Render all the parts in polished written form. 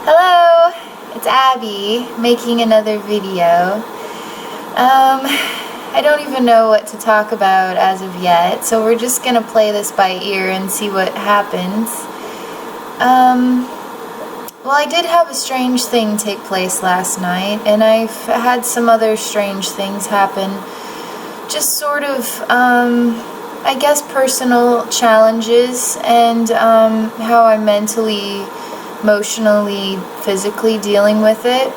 Hello, it's Abby making another video. I don't even know what to talk about as of yet, so we're just gonna play this by ear and see what happens. Well, I did have a strange thing take place last night, and I've had some other strange things happen. Just sort of, I guess personal challenges and how I'm mentally, emotionally, physically dealing with it.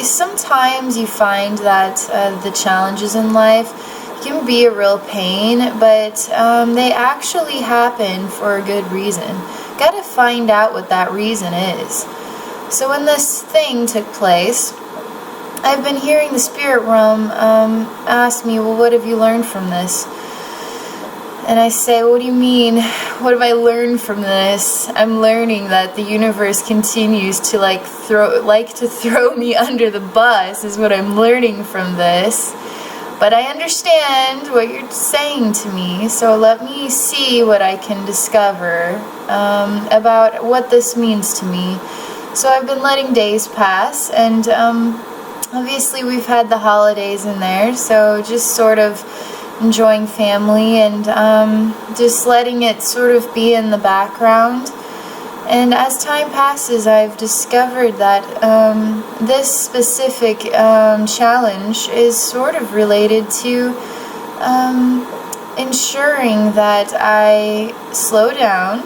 Sometimes you find that the challenges in life can be a real pain, but they actually happen for a good reason. Gotta find out what that reason is. So when this thing took place, I've been hearing the spirit realm ask me, well, what have you learned from this? And I say, what do you mean? What have I learned from this? I'm learning that the universe continues to throw me under the bus is what I'm learning from this. But I understand what you're saying to me, so let me see what I can discover about what this means to me. So I've been letting days pass, and obviously we've had the holidays in there, so just sort of enjoying family and just letting it sort of be in the background. And as time passes, I've discovered that this specific challenge is sort of related to ensuring that I slow down,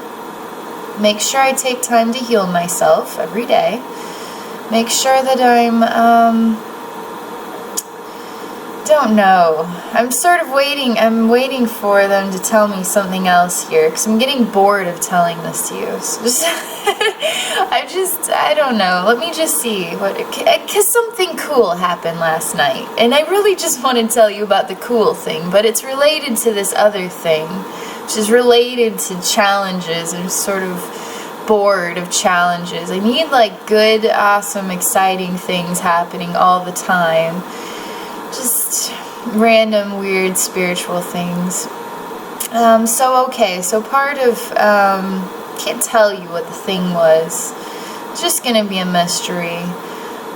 make sure I take time to heal myself every day, make sure that don't know. I'm sort of waiting. I'm waiting for them to tell me something else here, because I'm getting bored of telling this to you. So I don't know. Let me just see because something cool happened last night, and I really just want to tell you about the cool thing, but it's related to this other thing, which is related to challenges. I'm sort of bored of challenges. I need like good, awesome, exciting things happening all the time. Just random, weird, spiritual things. So part of, can't tell you what the thing was. It's just gonna be a mystery.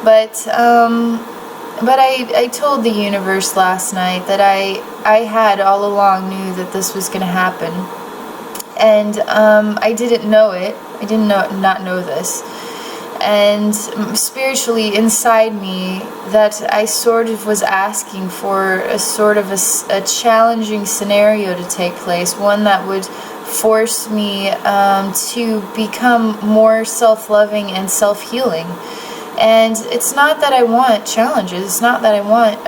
But I told the universe last night that I had all along knew that this was gonna happen. And I didn't know it. I didn't not know this. And spiritually inside me, that I sort of was asking for a sort of a challenging scenario to take place, one that would force me to become more self-loving and self-healing. And it's not that I want challenges, it's not that I want,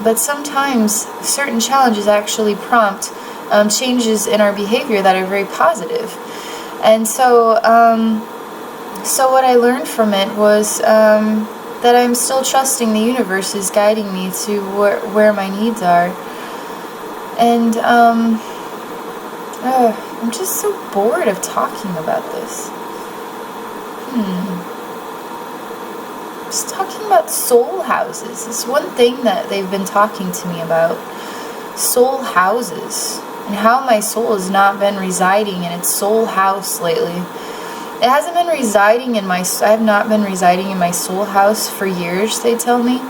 but sometimes certain challenges actually prompt changes in our behavior that are very positive. And so what I learned from it was that I'm still trusting the universe is guiding me to where my needs are. And I'm just so bored of talking about this. Just talking about soul houses. It's one thing that they've been talking to me about. Soul houses. And how my soul has not been residing in its soul house lately. It hasn't been residing in I have not been residing in my soul house for years, they tell me.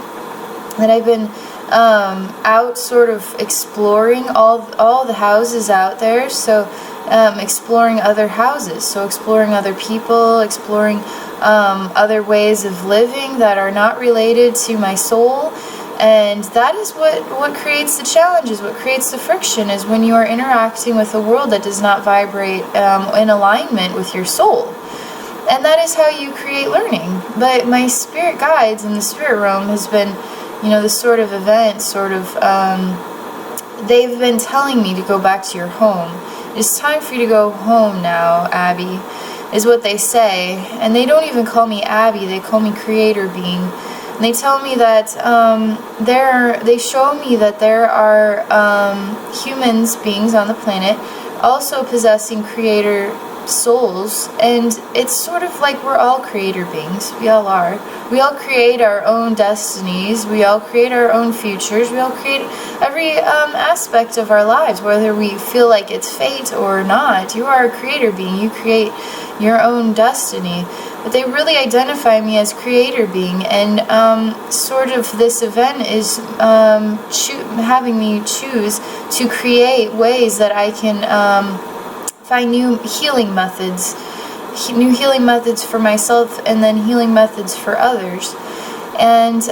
That I've been out sort of exploring all the houses out there, so exploring other houses, so exploring other people, exploring other ways of living that are not related to my soul. And that is what creates the challenges, what creates the friction, is when you are interacting with a world that does not vibrate in alignment with your soul. And that is how you create learning. But my spirit guides in the spirit realm has been, this sort of event, they've been telling me to go back to your home. It's time for you to go home now, Abby, is what they say. And they don't even call me Abby, they call me creator being. And they tell me that they show me that there are humans, beings on the planet, also possessing creator souls, and it's sort of like we're all creator beings. We all are. We all create our own destinies. We all create our own futures. We all create every aspect of our lives, whether we feel like it's fate or not. You are a creator being. You create your own destiny. But they really identify me as creator being, and sort of this event is having me choose to create ways that I can find new healing methods for myself, and then healing methods for others. And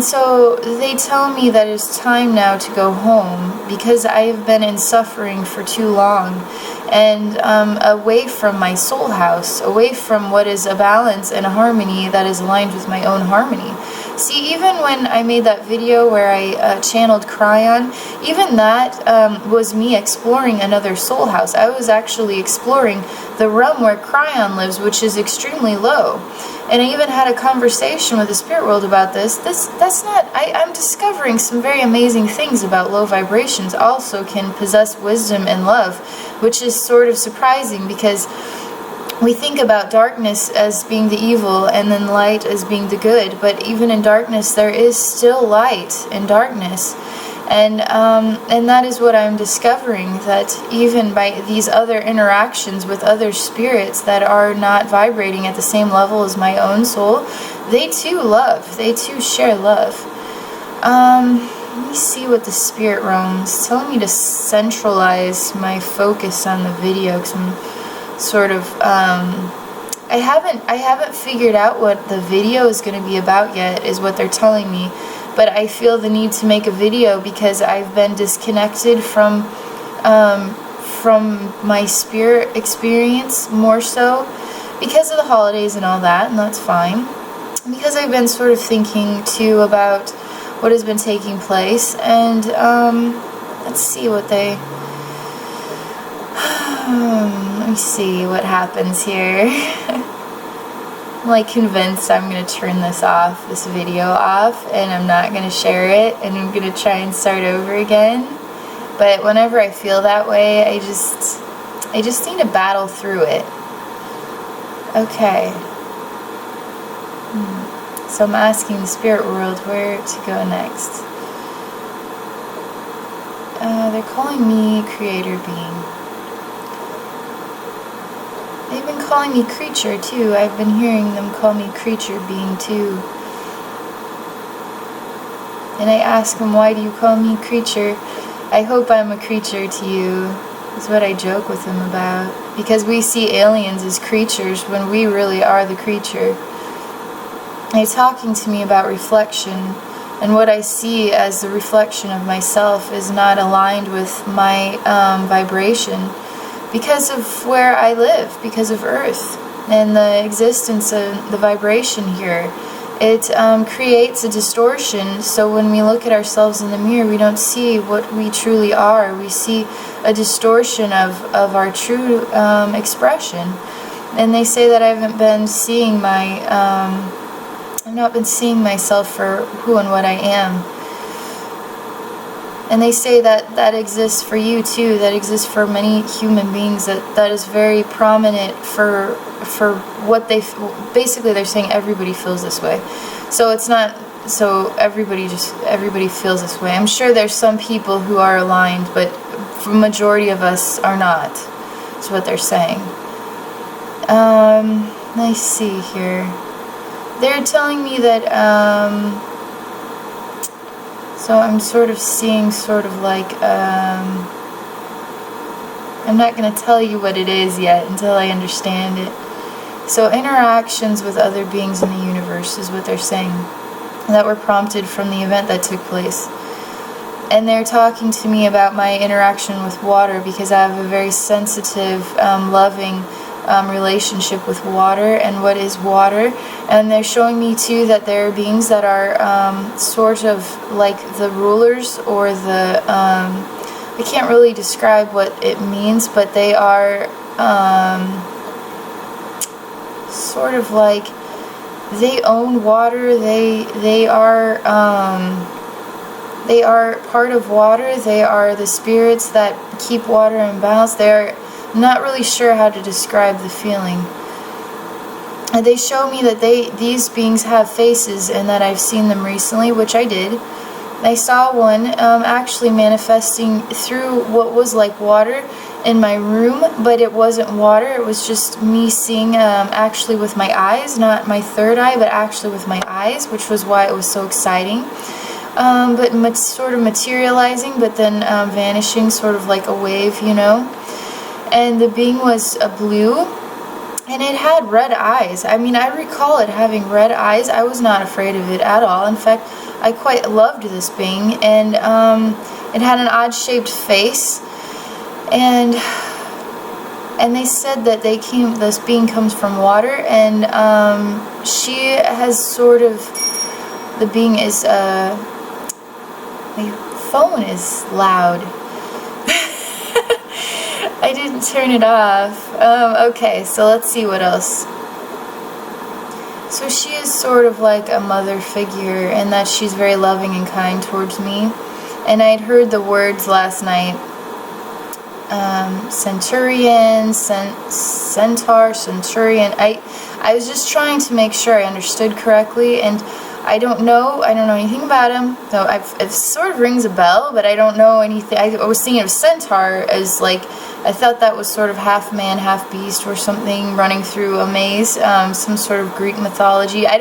so they tell me that it's time now to go home, because I've been in suffering for too long, and away from my soul house, away from what is a balance and a harmony that is aligned with my own harmony. See, even when I made that video where I channeled Cryon, even that was me exploring another soul house. I was actually exploring the realm where Cryon lives, which is extremely low. And I even had a conversation with the spirit world about this. I'm discovering some very amazing things about low vibrations also can possess wisdom and love, which is sort of surprising, because we think about darkness as being the evil and then light as being the good, but even in darkness there is still light in darkness. And that is what I'm discovering, that even by these other interactions with other spirits that are not vibrating at the same level as my own soul, they too love, they too share love. Let me see what the spirit realm is telling me to centralize my focus on the video, because I'm sort of I haven't figured out what the video is going to be about yet, is what they're telling me. But I feel the need to make a video because I've been disconnected from my spirit experience, more so because of the holidays and all that, and that's fine. Because I've been sort of thinking too about what has been taking place, and let's see what they let me see what happens here. I'm like convinced I'm going to turn this video off, and I'm not going to share it, and I'm going to try and start over again. But whenever I feel that way, I just need to battle through it. Okay. So I'm asking the spirit world where to go next. They're calling me creator being. They've been calling me creature too. I've been hearing them call me creature being too. And I ask them, why do you call me creature? I hope I'm a creature to you, is what I joke with them about. Because we see aliens as creatures when we really are the creature. They're talking to me about reflection, and what I see as the reflection of myself is not aligned with my vibration. Because of where I live, because of Earth, and the existence of the vibration here, it creates a distortion. So when we look at ourselves in the mirror, we don't see what we truly are. We see a distortion of our true expression. And they say that I haven't been seeing I've not been seeing myself for who and what I am. And they say that that exists for you too, that exists for many human beings, that is very prominent for what basically they're saying everybody feels this way. So it's not, so everybody feels this way. I'm sure there's some people who are aligned, but the majority of us are not, is what they're saying. Let's see here. They're telling me that, so I'm sort of seeing like, I'm not going to tell you what it is yet until I understand it. So interactions with other beings in the universe is what they're saying, that were prompted from the event that took place. And they're talking to me about my interaction with water, because I have a very sensitive, loving relationship with water and what is water. And they're showing me too that there are beings that are sort of like the rulers, or the I can't really describe what it means, but they are sort of like they own water. They are part of water. They are the spirits that keep water in balance. They're not really sure how to describe the feeling. And they show me that these beings have faces, and that I've seen them recently, which I did. I saw one actually manifesting through what was like water, in my room, but it wasn't water. It was just me seeing actually with my eyes, not my third eye, but actually with my eyes, which was why it was so exciting. But sort of materializing, but then vanishing, sort of like a wave, you know. And the being was blue, and it had red eyes. I mean, I recall it having red eyes. I was not afraid of it at all. In fact, I quite loved this being, and it had an odd-shaped face. And they said that this being comes from water, and she has sort of, the being is, my phone is loud. I didn't turn it off. Okay, so let's see what else. So she is sort of like a mother figure, in that she's very loving and kind towards me. And I'd heard the words last night. Centurion, centaur, centurion. I was just trying to make sure I understood correctly, and I don't know anything about him. So it sort of rings a bell, but I don't know anything. I was thinking of centaur as like, I thought that was sort of half man, half beast, or something running through a maze, some sort of Greek mythology. I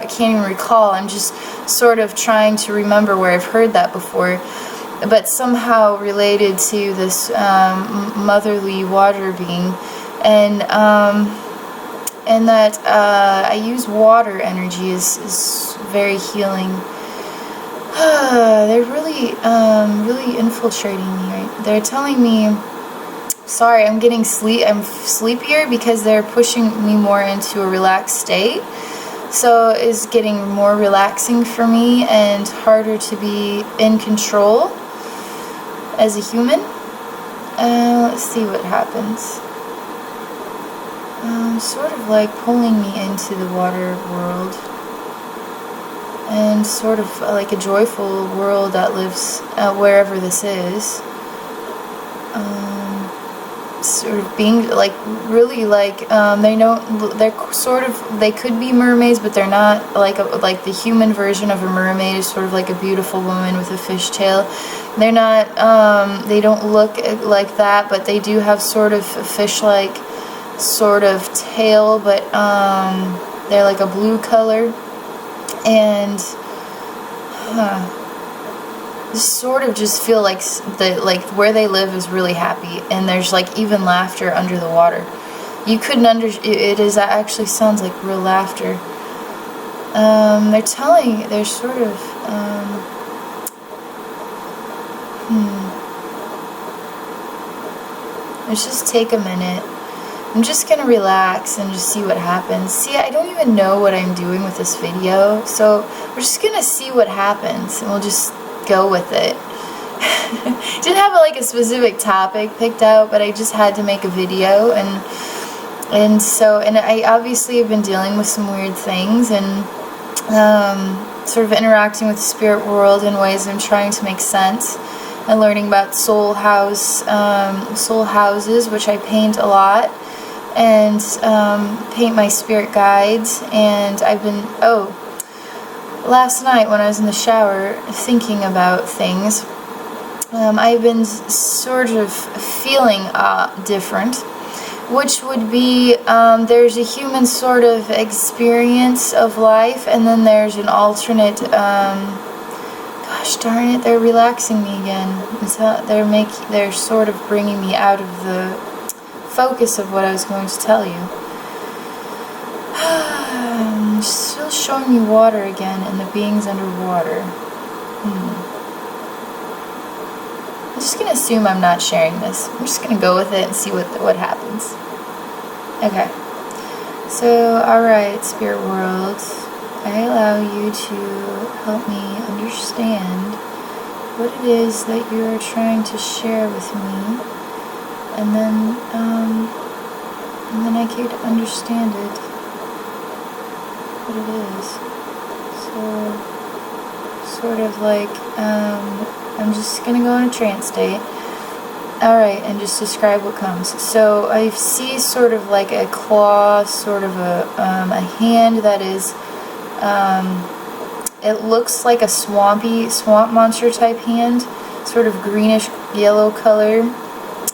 can't even recall. I'm just sort of trying to remember where I've heard that before. But somehow related to this motherly water being, and that I use water energy is very healing. They're really really infiltrating me. Right? They're telling me, sorry, I'm sleepier because they're pushing me more into a relaxed state. So it's getting more relaxing for me and harder to be in control as a human. Let's see what happens. Sort of like pulling me into the water world, and sort of like a joyful world that lives wherever this is. Sort of being like really like they could be mermaids, but they're not like the human version of a mermaid is sort of like a beautiful woman with a fishtail. They're not they don't look like that, but they do have sort of a fish-like sort of tail, but they're like a blue color, and sort of just feel like where they live is really happy, and there's like even laughter under the water. You couldn't it actually sounds like real laughter. They're sort of let's just take a minute. I'm just gonna relax and just see what happens. See, I don't even know what I'm doing with this video, so we're just gonna see what happens, and we'll just go with it. Didn't have like a specific topic picked out, but I just had to make a video, and I obviously have been dealing with some weird things, and sort of interacting with the spirit world in ways I'm trying to make sense, and learning about soul houses, which I paint a lot, and paint my spirit guides. And I've been last night when I was in the shower thinking about things, I've been sort of feeling different, which would be there's a human sort of experience of life, and then there's an alternate. Gosh darn it, they're relaxing me again. So they're sort of bringing me out of the focus of what I was going to tell you. Still showing me water again, and the beings underwater. I'm just gonna assume I'm not sharing this. I'm just gonna go with it and see what happens. Okay. So, alright, spirit world, I allow you to help me understand what it is that you are trying to share with me, and then I can understand it. What it is. So, sort of like, I'm just gonna go in a trance state. Alright, and just describe what comes. So, I see sort of like a claw, sort of a hand that is, it looks like a swamp monster type hand, sort of greenish yellow color.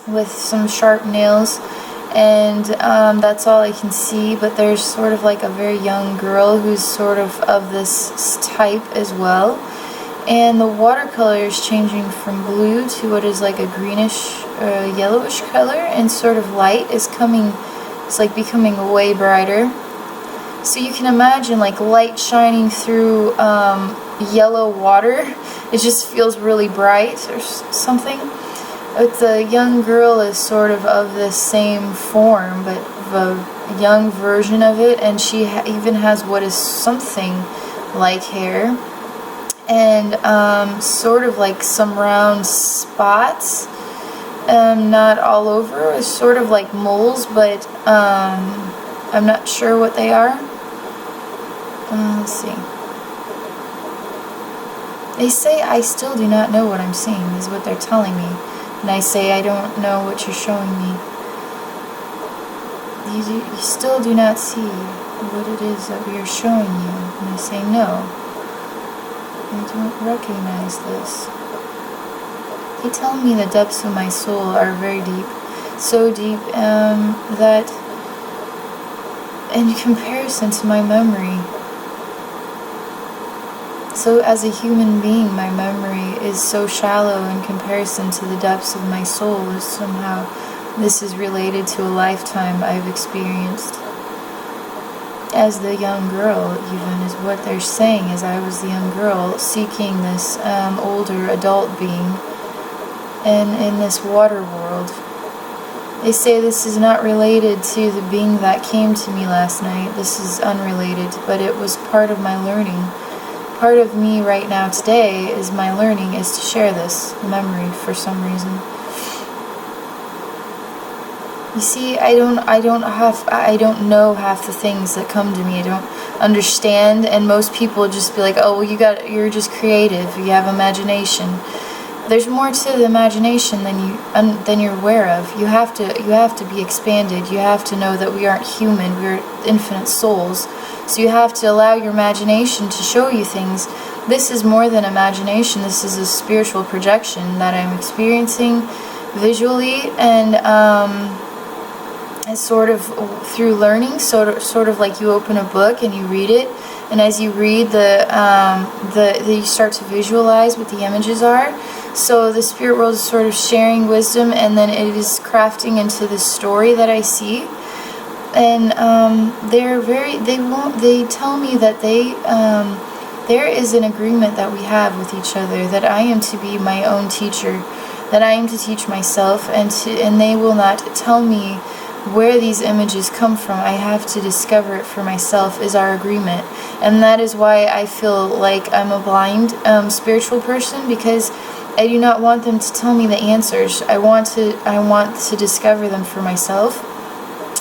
with some sharp nails, and that's all I can see. But there's sort of like a very young girl who's sort of this type as well, and the watercolor is changing from blue to what is like a greenish yellowish color, and sort of light is coming. It's like becoming way brighter. So you can imagine like light shining through yellow water. It just feels really bright or something. But the young girl is sort of the same form, but a young version of it, and she even has what is something like hair, and sort of like some round spots, not all over. It's sort of like moles, but I'm not sure what they are. Let's see. They say I still do not know what I'm seeing, is what they're telling me. And I say I don't know what you're showing me. You still do not see what it is that we are showing you. And I say no. I don't recognize this. They tell me the depths of my soul are very deep. So deep that in comparison to my memory, so as a human being, my memory is so shallow in comparison to the depths of my soul. Somehow this is related to a lifetime I've experienced. As the young girl, even, is what they're saying, as I was the young girl seeking this older adult being in this water world. They say this is not related to the being that came to me last night. This is unrelated, but it was part of my learning. Part of me right now today is my learning is to share this memory for some reason. You see, I don't know half the things that come to me. I don't understand, and most people just be like, oh, well, you're just creative. You have imagination. There's more to the imagination than you're aware of. You have to be expanded. You have to know that we aren't human. We're infinite souls. So you have to allow your imagination to show you things. This is more than imagination. This is a spiritual projection that I'm experiencing visually, and it's sort of through learning. Sort of like you open a book and you read it, and as you read you start to visualize what the images are. So the spirit world is sort of sharing wisdom, and then it is crafting into the story that I see. And they tell me that there is an agreement that we have with each other, that I am to be my own teacher, that I am to teach myself, and they will not tell me where these images come from. I have to discover it for myself, is our agreement. And that is why I feel like I'm a blind spiritual person, because I do not want them to tell me the answers. I want to discover them for myself.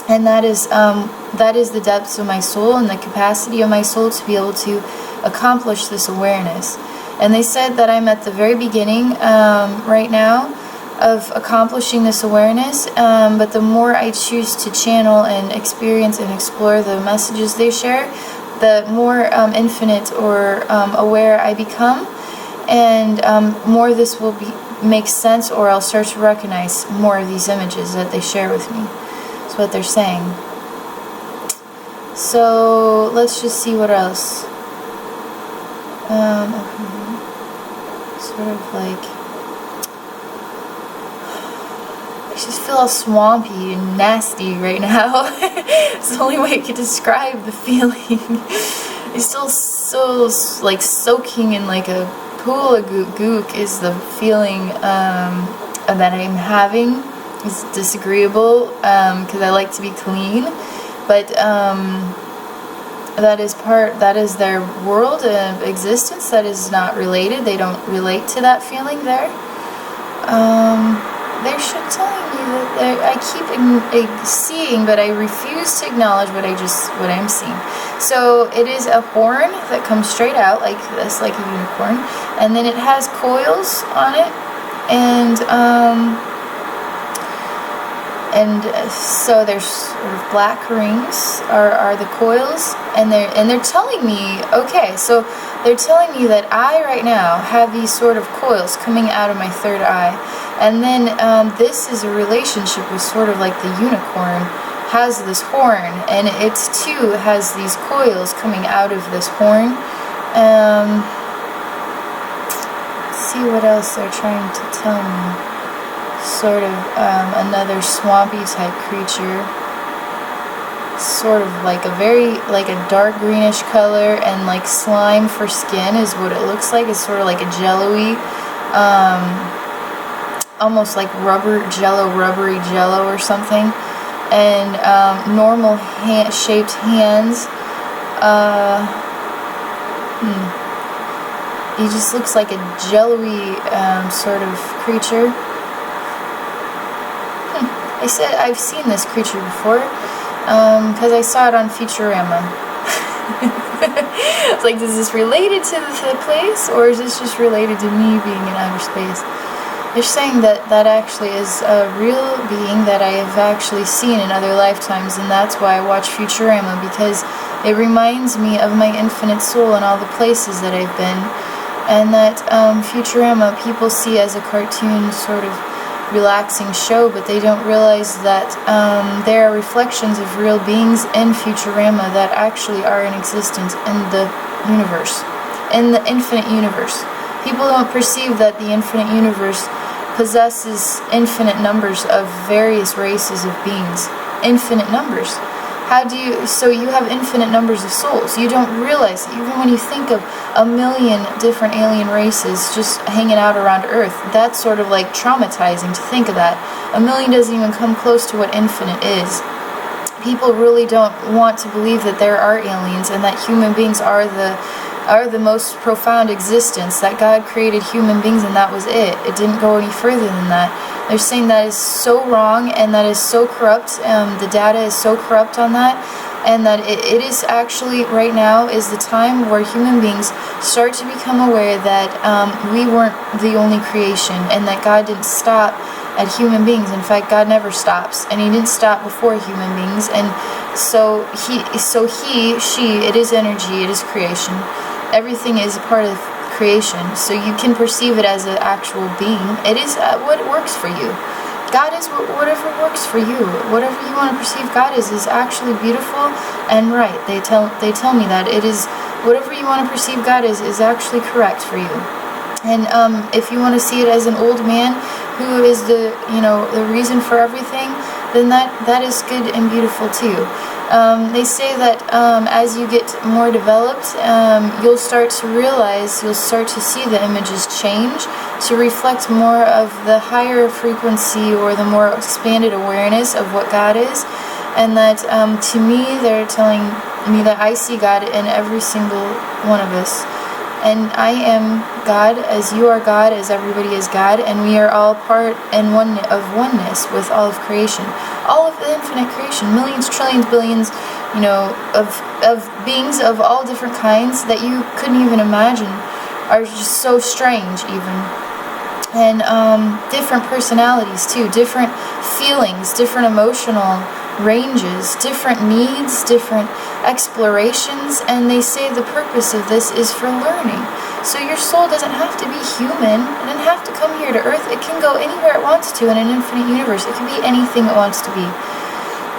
And that is the depths of my soul and the capacity of my soul to be able to accomplish this awareness. And they said that I'm at the very beginning right now of accomplishing this awareness, but the more I choose to channel and experience and explore the messages they share, the more infinite or aware I become, and more this will make sense, or I'll start to recognize more of these images that they share with me. That's what they're saying. So let's just see what else. Sort of like, I just feel all swampy and nasty right now. It's the only way I could describe the feeling. It's still so like soaking in like a pool of gook is the feeling that I'm having. It's disagreeable because I like to be clean, but that is their world of existence that is not related. They don't relate to that feeling there. They're telling me that I keep seeing, but I refuse to acknowledge what I'm seeing. So it is a horn that comes straight out like this, like a unicorn, and then it has coils on it, and so there's sort of black rings are the coils, and they're telling me, okay, so they're telling me that I right now have these sort of coils coming out of my third eye, And then this is a relationship with sort of like the unicorn has this horn, and it too has these coils coming out of this horn. See what else they're trying to tell me. Sort of another swampy type creature. Sort of like a dark greenish color, and like slime for skin is what it looks like. It's sort of like a jello-y, almost like rubbery jello or something. And normal shaped hands. He just looks like a jello-y sort of creature. I said I've seen this creature before because I saw it on Futurama. It's like, is this related to the place, or is this just related to me being in outer space? They're saying that that actually is a real being that I have actually seen in other lifetimes, and that's why I watch Futurama, because it reminds me of my infinite soul and all the places that I've been. And that Futurama people see as a cartoon sort of relaxing show, but they don't realize that there are reflections of real beings in Futurama that actually are in existence in the universe, in the infinite universe. People don't perceive that the infinite universe possesses infinite numbers of various races of beings. Infinite numbers. So you have infinite numbers of souls. You don't realize, even when you think of a million different alien races just hanging out around Earth, that's sort of like traumatizing to think of that. A million doesn't even come close to what infinite is. People really don't want to believe that there are aliens and that human beings are the most profound existence, that God created human beings and that was it. It didn't go any further than that. They're saying that is so wrong and that is so corrupt. The data is so corrupt on that, and that it is actually right now is the time where human beings start to become aware that we weren't the only creation, and that God didn't stop at human beings. In fact, God never stops, and He didn't stop before human beings. And so she, it is energy, it is creation. Everything is a part of creation, so you can perceive it as an actual being. It is what works for you. God is whatever works for you. Whatever you want to perceive God is actually beautiful and right. They tell me that it is whatever you want to perceive God is actually correct for you. And if you want to see it as an old man who is the reason for everything, then that is good and beautiful too. They say that as you get more developed, you'll start to realize, you'll start to see the images change to reflect more of the higher frequency or the more expanded awareness of what God is. And that to me, they're telling me that I see God in every single one of us. And I am God, as you are God, as everybody is God, and we are all part and oneness with all of creation, all of the infinite creation, millions, trillions, billions, of beings of all different kinds that you couldn't even imagine, are just so strange even. And different personalities too, different feelings, different emotional ranges, different needs, different explorations, and they say the purpose of this is for learning. So your soul doesn't have to be human, it doesn't have to come here to Earth, it can go anywhere it wants to in an infinite universe. It can be anything it wants to be.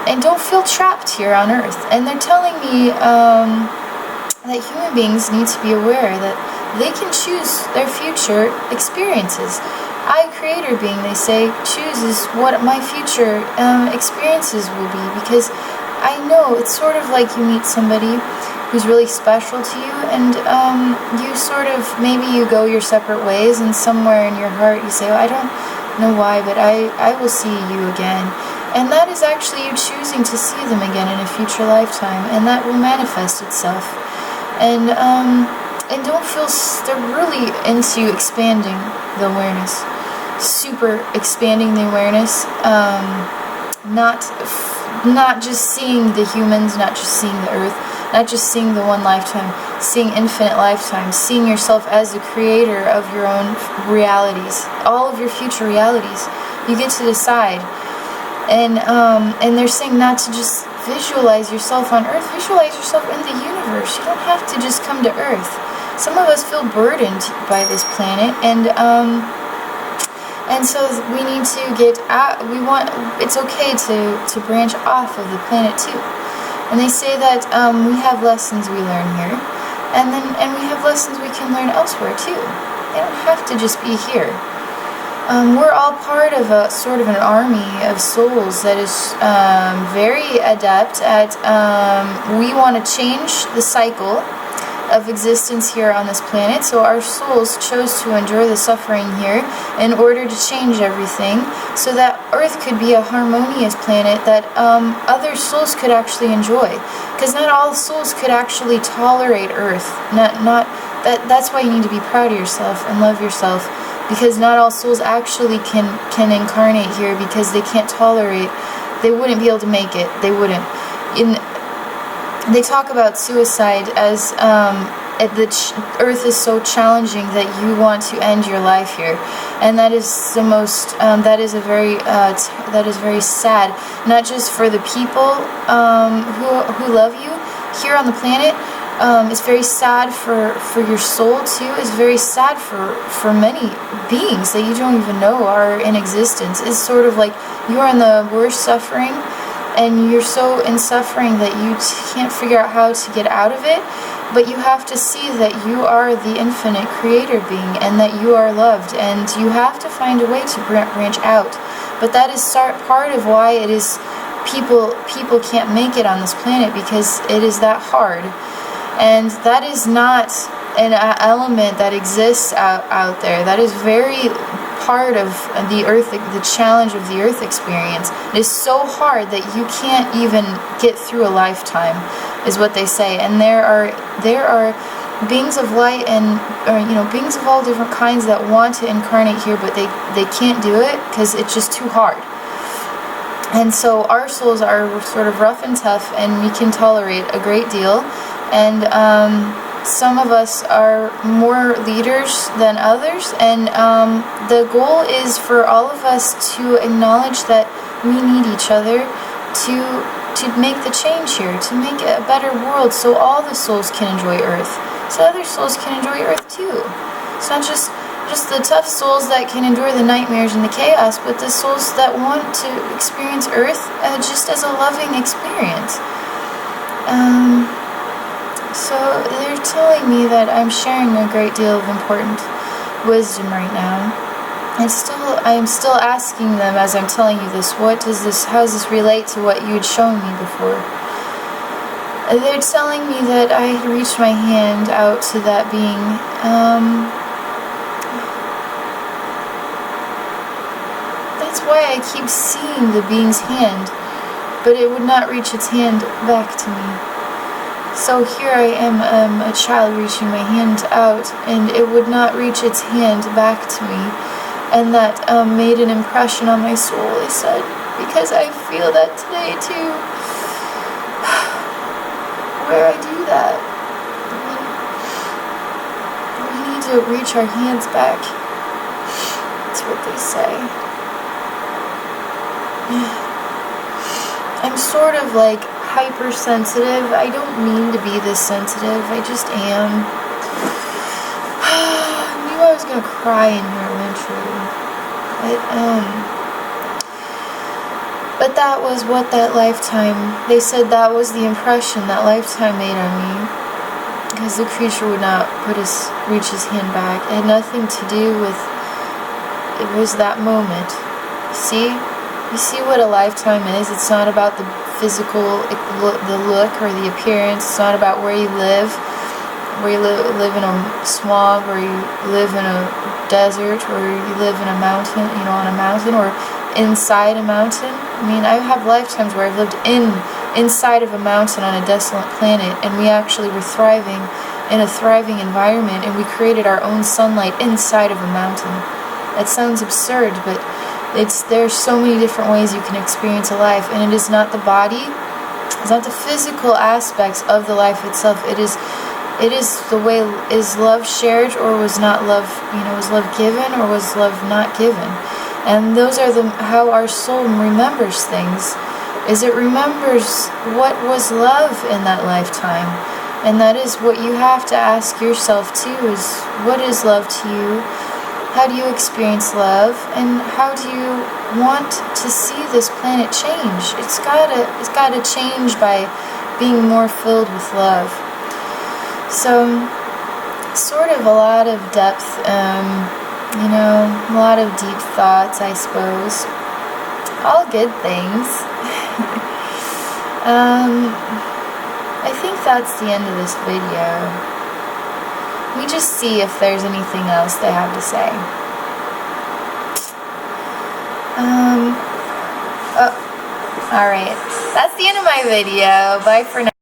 And don't feel trapped here on Earth. And they're telling me that human beings need to be aware that they can choose their future experiences. I, creator being, they say, chooses what my future experiences will be, because I know it's sort of like you meet somebody who's really special to you, and you sort of, maybe you go your separate ways, and somewhere in your heart you say, I don't know why, but I will see you again. And that is actually you choosing to see them again in a future lifetime, and that will manifest itself. And don't feel, they're really into expanding the awareness. Super expanding the awareness, not just seeing the humans, not just seeing the Earth, not just seeing the one lifetime, seeing infinite lifetimes, seeing yourself as the creator of your own realities, all of your future realities. You get to decide. And they're saying not to just visualize yourself on Earth, visualize yourself in the universe. You don't have to just come to Earth. Some of us feel burdened by this planet, and And so we need to get out. It's okay to branch off of the planet too. And they say that we have lessons we learn here, and we have lessons we can learn elsewhere too. They don't have to just be here. We're all part of a sort of an army of souls that is very adept at, we want to change the cycle of existence here on this planet. So our souls chose to endure the suffering here in order to change everything so that Earth could be a harmonious planet that other souls could actually enjoy. Because not all souls could actually tolerate Earth. That's why you need to be proud of yourself and love yourself. Because not all souls actually can incarnate here because they can't tolerate. They wouldn't be able to make it. They wouldn't. They talk about suicide as Earth is so challenging that you want to end your life here, and that is the most. That is very sad. Not just for the people who love you here on the planet. It's very sad for your soul too. It's very sad for many beings that you don't even know are in existence. It's sort of like you are in the worst suffering, and you're so in suffering that you can't figure out how to get out of it. But you have to see that you are the infinite creator being, and that you are loved, and you have to find a way to branch out. But that is part of why it is people can't make it on this planet, because it is that hard. And that is not an element that exists out there. That is very part of the Earth, the challenge of the Earth experience. It is so hard that you can't even get through a lifetime, is what they say. And there are beings of light and beings of all different kinds that want to incarnate here, but they can't do it because it's just too hard. And so our souls are sort of rough and tough, and we can tolerate a great deal. And some of us are more leaders than others, and the goal is for all of us to acknowledge that we need each other to make the change here, to make a better world so all the souls can enjoy Earth, so other souls can enjoy Earth too. It's not just the tough souls that can endure the nightmares and the chaos, but the souls that want to experience Earth just as a loving experience. So they're telling me that I'm sharing a great deal of important wisdom right now. And I'm still asking them as I'm telling you this, how does this relate to what you had shown me before? They're telling me that I had reached my hand out to that being. That's why I keep seeing the being's hand, but it would not reach its hand back to me. So here I am, a child reaching my hand out, and it would not reach its hand back to me. And that made an impression on my soul, I said, because I feel that today too. Where I do that, we need to reach our hands back. That's what they say. I'm sort of like hypersensitive. I don't mean to be this sensitive. I just am. I knew I was gonna cry in here eventually. But that was what that lifetime. They said that was the impression that lifetime made on me, because the creature would not reach his hand back. It had nothing to do with. It was that moment. See. You see what a lifetime is? It's not about the physical, the look or the appearance. It's not about where you live in a swamp, or you live in a desert, or you live in a mountain, on a mountain, or inside a mountain. I mean, I have lifetimes where I've lived inside of a mountain on a desolate planet, and we actually were thriving in a thriving environment, and we created our own sunlight inside of a mountain. That sounds absurd, but there's so many different ways you can experience a life, and it is not the body, it's not the physical aspects of the life itself. It is the way, is love shared, or was not love, was love given, or was love not given? And those are how our soul remembers things, is it remembers what was love in that lifetime. And that is what you have to ask yourself too, is what is love to you? How do you experience love, and how do you want to see this planet change? It's gotta change by being more filled with love. So, sort of a lot of depth, a lot of deep thoughts, I suppose. All good things. I think that's the end of this video. Let me just see if there's anything else they have to say. Alright. That's the end of my video. Bye for now.